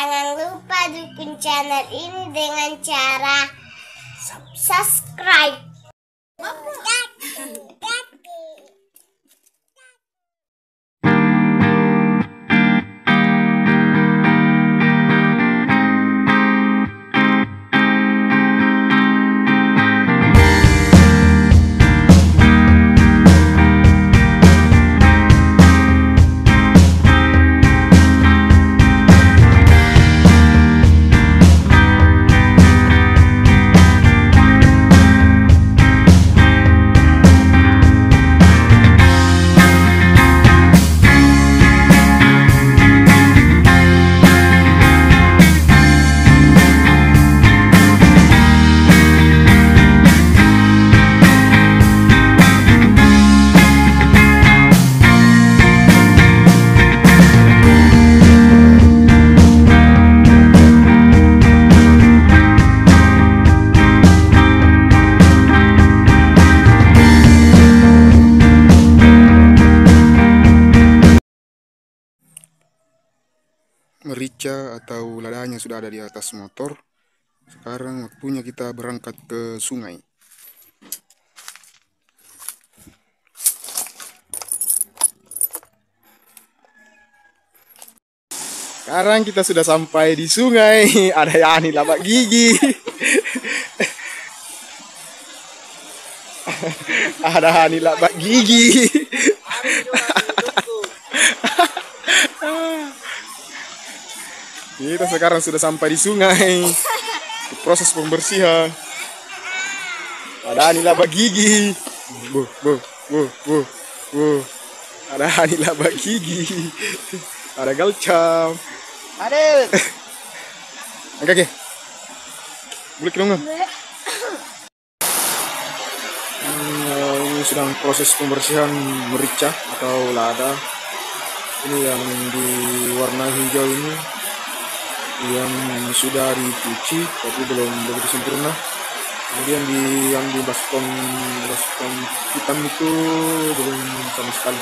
Jangan lupa dukung channel ini dengan cara subscribe. Merica atau ladanya sudah ada di atas motor. Sekarang waktunya kita berangkat ke sungai. Sekarang kita sudah sampai di sungai. Ada Yani labak gigi. Ada Yani labak gigi. Kita sekarang sudah sampai di sungai. Proses pembersihan. Ada Hani laba gigi. Ada Hani laba gigi. Ada galcam. Adil. Angkat ke? Boleh kira nggak? Ini sedang proses pembersihan merica atau lada. Ini yang diwarna hijau ini, yang sudah dicuci tapi belum begitu sempurna. Kemudian yang di baskom hitam itu belum sama sekali.